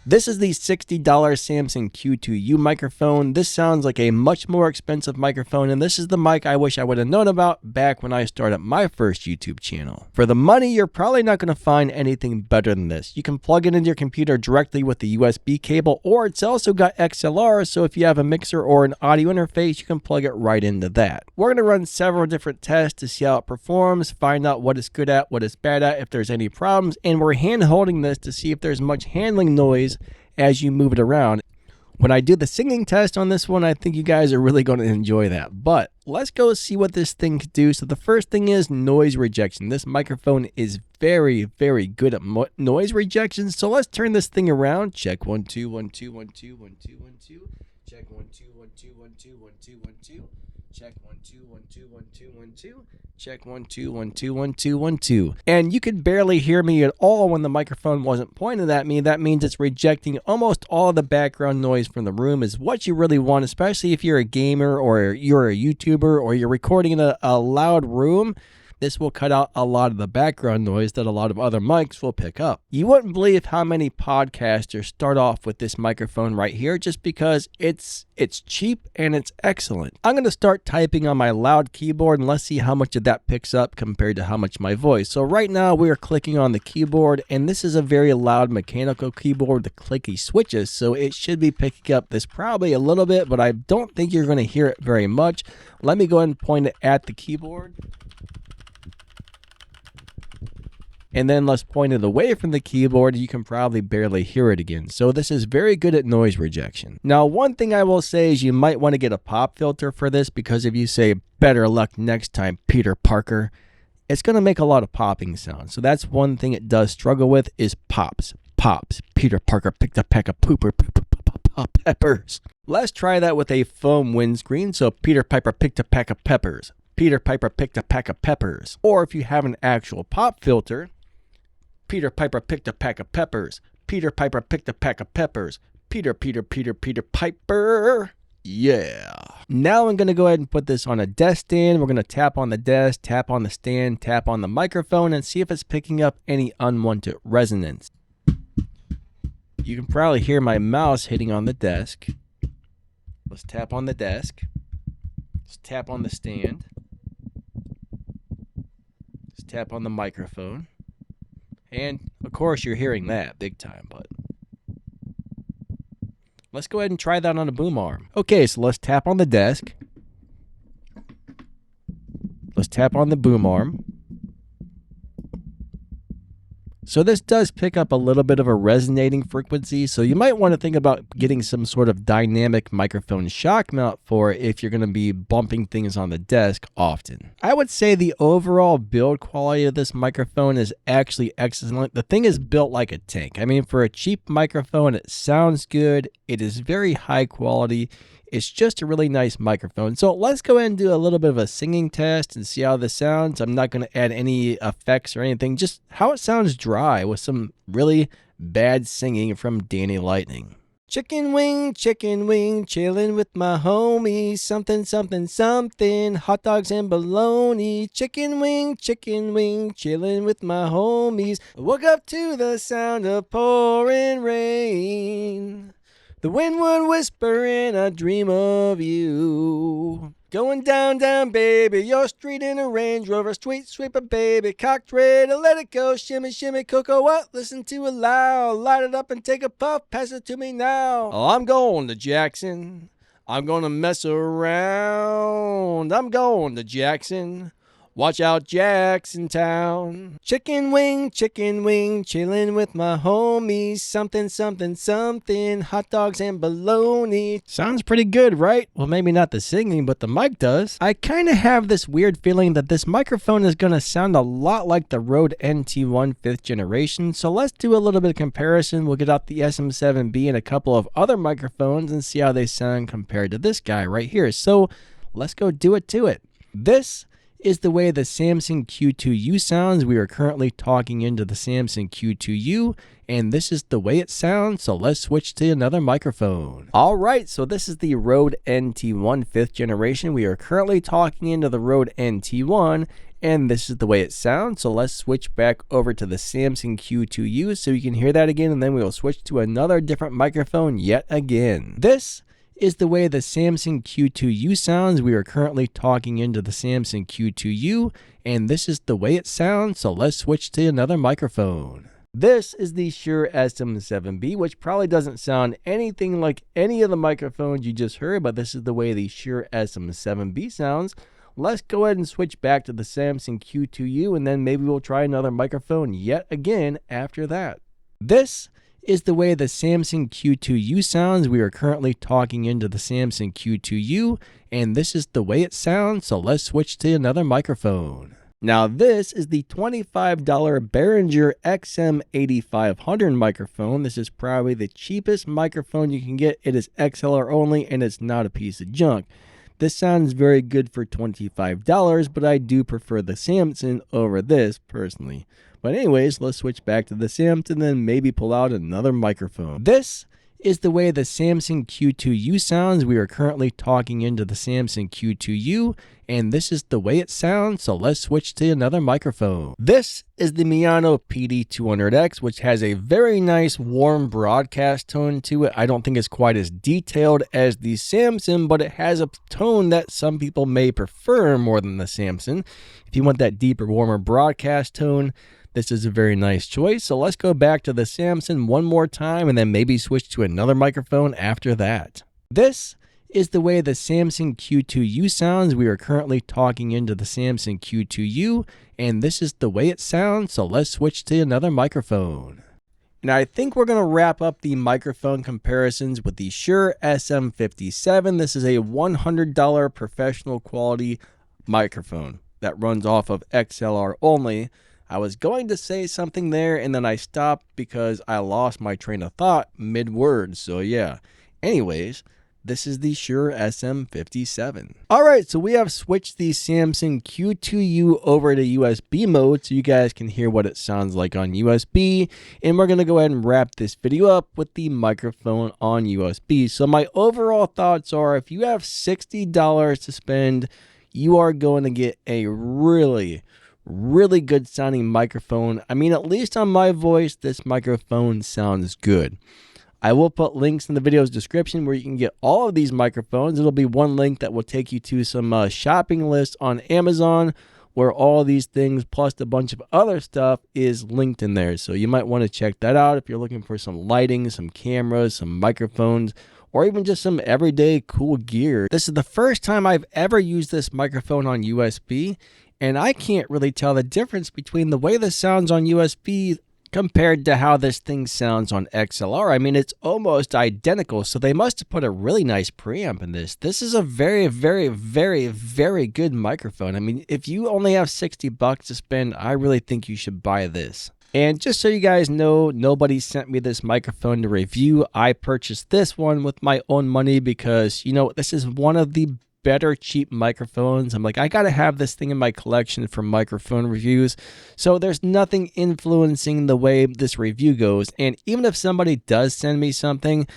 This is the $60 Samson Q2U microphone. This sounds like a much more expensive microphone, and this is the mic I wish I would have known about back when I started my first YouTube channel. For the money, you're probably not going to find anything better than this. You can plug it into your computer directly with the USB cable, or it's also got XLR, so if you have a mixer or an audio interface, you can plug it right into that. We're going to run several different tests to see how it performs, find out what it's good at, what it's bad at, if there's any problems, and we're hand holding this to see if there's much handling noise as you move it around. When I do the singing test on this one, I think you guys are really going to enjoy that. But let's go see what this thing can do. So the first thing is noise rejection. This microphone is very, very good at noise rejection. So let's turn this thing around. Check 1 2 1 2 1 2 1 2 1 2. Check 1 2 1 2 1 2 1 2 1 2. Check 1 2 1 2 1 2 1 2. Check 1 2 1 2 1 2 1 2. And you could barely hear me at all when the microphone wasn't pointed at me. That means it's rejecting almost all of the background noise from the room, is what you really want, especially if you're a gamer or you're a YouTuber or you're recording in a loud room. This will cut out a lot of the background noise that a lot of other mics will pick up. You wouldn't believe how many podcasters start off with this microphone right here just because it's cheap and it's excellent. I'm going to start typing on my loud keyboard and let's see how much of that picks up compared to how much my voice. So right now we are clicking on the keyboard, and this is a very loud mechanical keyboard with clicky switches, so it should be picking up this probably a little bit, but I don't think you're going to hear it very much. Let me go ahead and point it at the keyboard. And then let's point it away from the keyboard. You can probably barely hear it again. So this is very good at noise rejection. Now, one thing I will say is you might want to get a pop filter for this, because if you say better luck next time, Peter Parker, it's going to make a lot of popping sounds. So that's one thing it does struggle with, is pops. Pops. Peter Parker picked a peck of peppers. Let's try that with a foam windscreen. So Peter Piper picked a pack of peppers. Peter Piper picked a pack of peppers. Or if you have an actual pop filter, Peter Piper picked a pack of peppers. Peter Piper picked a pack of peppers. Peter Piper. Yeah. Now I'm going to go ahead and put this on a desk stand. We're going to tap on the desk, tap on the stand, tap on the microphone, and see if it's picking up any unwanted resonance. You can probably hear my mouse hitting on the desk. Let's tap on the desk. Let's tap on the stand. Let's tap on the microphone. And, of course, you're hearing that big time, but let's go ahead and try that on a boom arm. Okay, so let's tap on the desk. Let's tap on the boom arm. So this does pick up a little bit of a resonating frequency, so you might want to think about getting some sort of dynamic microphone shock mount for it if you're going to be bumping things on the desk often. I would say the overall build quality of this microphone is actually excellent. The thing is built like a tank. I mean, for a cheap microphone, it sounds good. It is very high quality. It's just a really nice microphone. So let's go ahead and do a little bit of a singing test and see how this sounds. I'm not going to add any effects or anything, just how it sounds dry with some really bad singing from Danny Lightning. Chicken wing, chillin' with my homies. Something, something, something, hot dogs and bologna. Chicken wing, chillin' with my homies. Woke up to the sound of pouring rain. The wind would whisper in a dream of you. Going down, down, baby, your street in a Range Rover, street sweeper, baby, cocked ready to let it go. Shimmy, shimmy, cocoa, what? Listen to it loud. Light it up and take a puff, pass it to me now. Oh, I'm going to Jackson. I'm going to mess around. I'm going to Jackson. Watch out, Jackson Town. Chicken wing, chillin' with my homies. Something, something, something, hot dogs and bologna. Sounds pretty good, right? Well, maybe not the singing, but the mic does. I kind of have this weird feeling that this microphone is going to sound a lot like the Rode NT1 5th generation, so let's do a little bit of comparison. We'll get out the SM7B and a couple of other microphones and see how they sound compared to this guy right here. So let's go do it to it. This is the way the Samson Q2U sounds. We are currently talking into the Samson Q2U, and this is the way it sounds, so let's switch to another microphone. Alright, so this is the Rode NT1 5th generation. We are currently talking into the Rode NT1, and this is the way it sounds. So let's switch back over to the Samson Q2U so you can hear that again, and then we will switch to another different microphone yet again. This is the way the Samson Q2U sounds. We are currently talking into the Samson Q2U, and this is the way it sounds. So let's switch to another microphone. This is the Shure SM7B, which probably doesn't sound anything like any of the microphones you just heard, but this is the way the Shure SM7B sounds. Let's go ahead and switch back to the Samson Q2U, and then maybe we'll try another microphone yet again after that. This is the way the Samson Q2U sounds. We are currently talking into the Samson Q2U, and this is the way it sounds. So let's switch to another microphone. Now this is the $25 Behringer XM8500 microphone. This is probably the cheapest microphone you can get. It is XLR only, and it's not a piece of junk. This sounds very good for $25, but I do prefer the Samson over this personally. But anyways, let's switch back to the Samson and maybe pull out another microphone. This is the way the Samson Q2U sounds. We are currently talking into the Samson Q2U, and this is the way it sounds. So let's switch to another microphone. This is the Maono PD200X, which has a very nice warm broadcast tone to it. I don't think it's quite as detailed as the Samson, but it has a tone that some people may prefer more than the Samson. If you want that deeper, warmer broadcast tone, this is a very nice choice. So let's go back to the Samson one more time and then maybe switch to another microphone after that. This is the way the Samson Q2U sounds. We are currently talking into the Samson Q2U, and this is the way it sounds. So let's switch to another microphone. Now I think we're going to wrap up the microphone comparisons with the Shure SM57. This is a $100 professional quality microphone that runs off of XLR only. I was going to say something there and then I stopped because I lost my train of thought mid-word. So yeah. Anyways, this is the Shure SM57. All right, so we have switched the Samson Q2U over to USB mode so you guys can hear what it sounds like on USB. And we're going to go ahead and wrap this video up with the microphone on USB. So my overall thoughts are, if you have $60 to spend, you are going to get a really good sounding microphone. I mean, at least on my voice, this microphone sounds good. I will put links in the video's description where you can get all of these microphones. It'll be one link that will take you to some shopping lists on Amazon where all these things plus a bunch of other stuff is linked in there. So you might want to check that out if you're looking for some lighting, some cameras, some microphones, or even just some everyday cool gear. This is the first time I've ever used this microphone on USB, and I can't really tell the difference between the way this sounds on USB compared to how this thing sounds on XLR. I mean, it's almost identical, so they must have put a really nice preamp in this. This is a very good microphone. I mean, if you only have $60 to spend, I really think you should buy this. And just so you guys know, nobody sent me this microphone to review. I purchased this one with my own money because, you know, this is one of the better cheap microphones. I'm like, I gotta have this thing in my collection for microphone reviews. So there's nothing influencing the way this review goes. And even if somebody does send me something,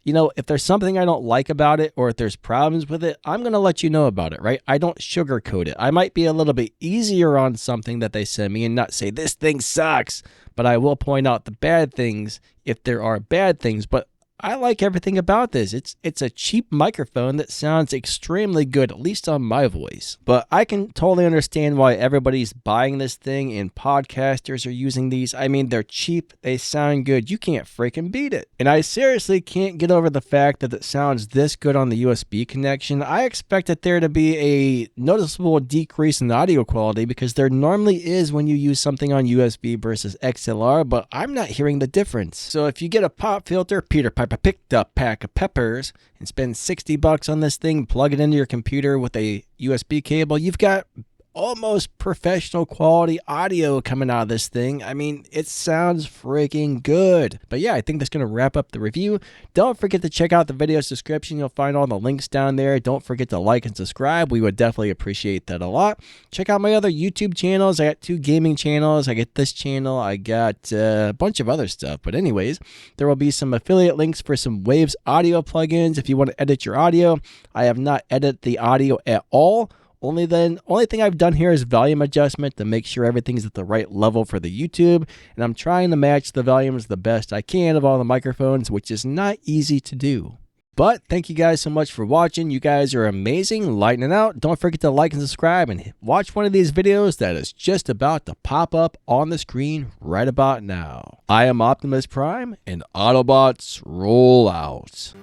you know, if there's something I don't like about it or if there's problems with it, I'm going to let you know about it, right? I don't sugarcoat it. I might be a little bit easier on something that they send me and not say, this thing sucks, but I will point out the bad things if there are bad things. But I like everything about this. It's a cheap microphone that sounds extremely good, at least on my voice. But I can totally understand why everybody's buying this thing and podcasters are using these. I mean, they're cheap, they sound good. You can't freaking beat it. And I seriously can't get over the fact that it sounds this good on the USB connection. I expected there to be a noticeable decrease in audio quality because there normally is when you use something on USB versus XLR, but I'm not hearing the difference. So if you get a pop filter, Peter Piper picked a pack of peppers and spend $60 on this thing, plug it into your computer with a USB cable, you've got almost professional quality audio coming out of this thing. I mean, it sounds freaking good. But yeah, I think that's going to wrap up the review. Don't forget to check out the video's description. You'll find all the links down there. Don't forget to like and subscribe. We would definitely appreciate that a lot. Check out my other YouTube channels. I got 2 gaming channels. I get this channel. I got a bunch of other stuff. But anyways, there will be some affiliate links for some Waves audio plugins if you want to edit your audio. I have not edited the audio at all Only thing I've done here is volume adjustment to make sure everything's at the right level for the YouTube, and I'm trying to match the volumes the best I can of all the microphones, which is not easy to do. But thank you guys so much for watching. You guys are amazing. Lightning out. Don't forget to like and subscribe and watch one of these videos that is just about to pop up on the screen right about now. I am Optimus Prime, and Autobots roll out.